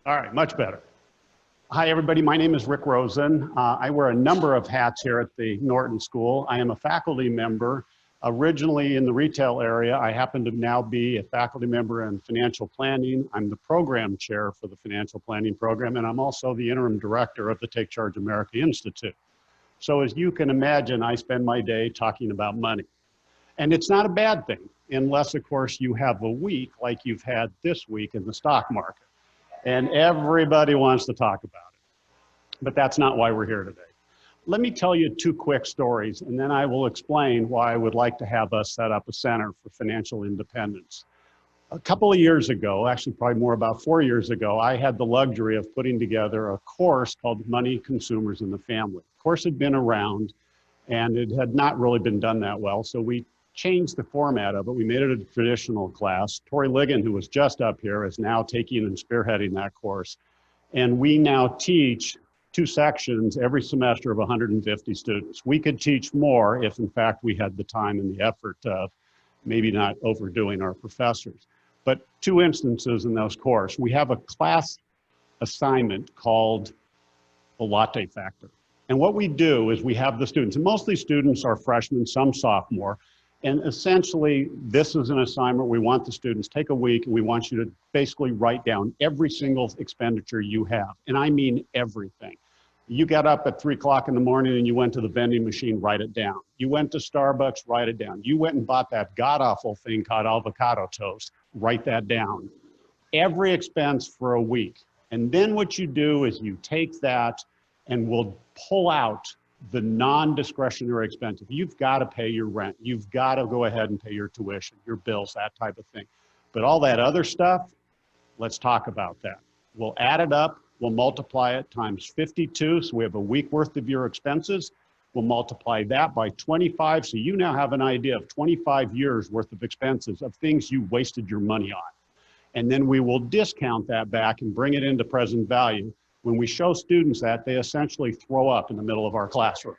All right, much better. Hi, everybody. My name is Rick Rosen. I wear a number of hats here at the Norton School. I am a faculty member. Originally in the retail area, I happen to now be a faculty member in financial planning. I'm the program chair for the financial planning program, and I'm also the interim director of the Take Charge America Institute. So as you can imagine, I spend my day talking about money. And it's not a bad thing, unless, of course, you have a week like you've had this week in the stock market. And everybody wants to talk about it. But that's not why we're here today. Let me tell you two quick stories, and then I will explain why I would like to have us set up a center for financial independence. A couple of years ago, actually probably more about 4 years ago, I had the luxury of putting together a course called Money, Consumers, and the Family. The course had been around, and it had not really been done that well, so we changed the format of it. We made it a traditional class. Tori Ligon, who was just up here, is now taking and spearheading that course. And we now teach 2 sections every semester of 150 students. We could teach more if, in fact, we had the time and the effort of maybe not overdoing our professors. But 2 instances in those courses. We have a class assignment called the latte factor. And what we do is we have the students, and mostly students are freshmen, some sophomore, and essentially, this is an assignment. We want the students take a week, and we want you to basically write down every single expenditure you have. And I mean everything. You got up at 3 o'clock in the morning and you went to the vending machine, write it down. You went to Starbucks, write it down. You went and bought that god-awful thing called avocado toast, write that down. Every expense for a week. And then what you do is you take that and we'll pull out the non-discretionary expenses. You've got to pay your rent. You've got to go ahead and pay your tuition, your bills, that type of thing. But all that other stuff, let's talk about that. We'll add it up. We'll multiply it times 52. So we have a week worth of your expenses. We'll multiply that by 25. So you now have an idea of 25 years worth of expenses of things you wasted your money on. And then we will discount that back and bring it into present value. When we show students that, they essentially throw up in the middle of our classroom.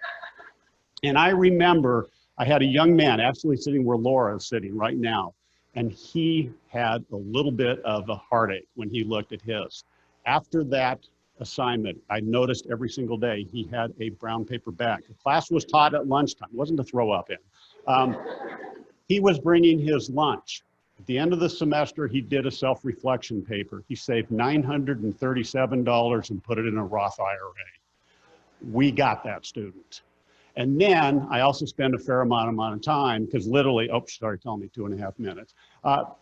And I remember I had a young man actually sitting where Laura is sitting right now, and he had a little bit of a heartache when he looked at his. After that assignment, I noticed every single day he had a brown paper bag. The class was taught at lunchtime. It wasn't to throw up in. He was bringing his lunch. At the end of the semester, he did a self-reflection paper. He saved $937 and put it in a Roth IRA. We got that student. And then I also spend a fair amount of time, because literally, oh, sorry, telling me 2.5 minutes.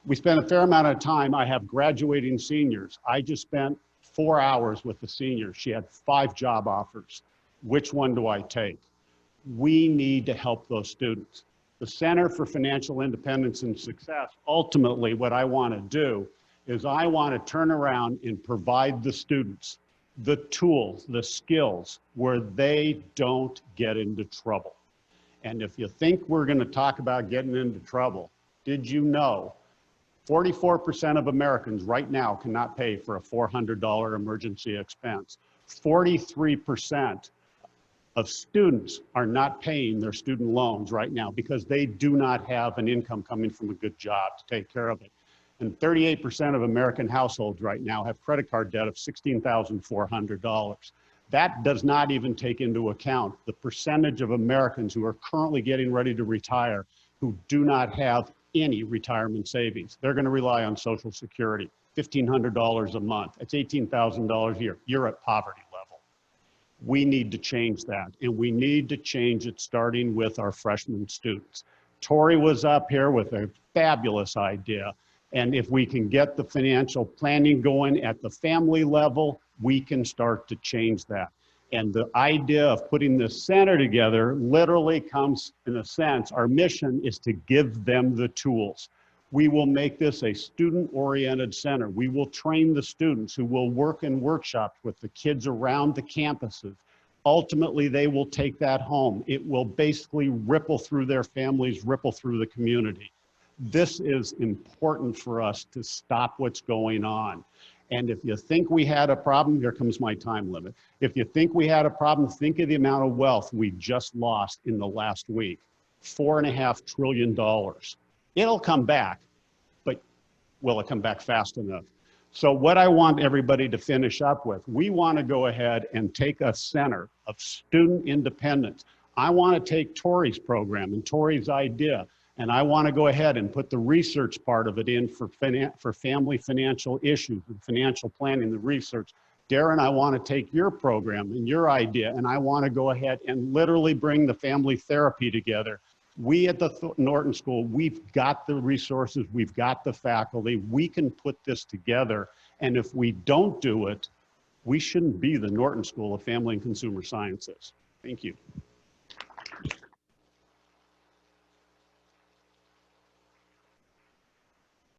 We spend a fair amount of time. I have graduating seniors. I just spent 4 hours with the seniors. She had 5 job offers. Which one do I take? We need to help those students. The Center for Financial Independence and Success, ultimately what I want to do is I want to turn around and provide the students the tools, the skills where they don't get into trouble. And if you think we're going to talk about getting into trouble, did you know 44% of Americans right now cannot pay for a $400 emergency expense? 43% of students are not paying their student loans right now because they do not have an income coming from a good job to take care of it. And 38% of American households right now have credit card debt of $16,400. That does not even take into account the percentage of Americans who are currently getting ready to retire who do not have any retirement savings. They're going to rely on Social Security, $1,500 a month. That's $18,000 a year. You're at poverty level. We need to change that, and we need to change it starting with our freshman students. Tori was up here with a fabulous idea, and if we can get the financial planning going at the family level, we can start to change that. And the idea of putting this center together literally comes, in a sense, our mission is to give them the tools. We will make this a student-oriented center. We will train the students who will work in workshops with the kids around the campuses. Ultimately, they will take that home. It will basically ripple through their families, ripple through the community. This is important for us to stop what's going on. And if you think we had a problem, here comes my time limit. If you think we had a problem, think of the amount of wealth we just lost in the last week. $4.5 trillion. It'll come back, but will it come back fast enough? So what I want everybody to finish up with, we want to go ahead and take a center of student independence. I want to take Tori's program and Tori's idea, and I want to go ahead and put the research part of it in for family financial issues and financial planning, the research. Darren, I want to take your program and your idea, and I want to go ahead and literally bring the family therapy together. We at the Norton School, we've got the resources, we've got the faculty, we can put this together. And if we don't do it, we shouldn't be the Norton School of Family and Consumer Sciences. Thank you.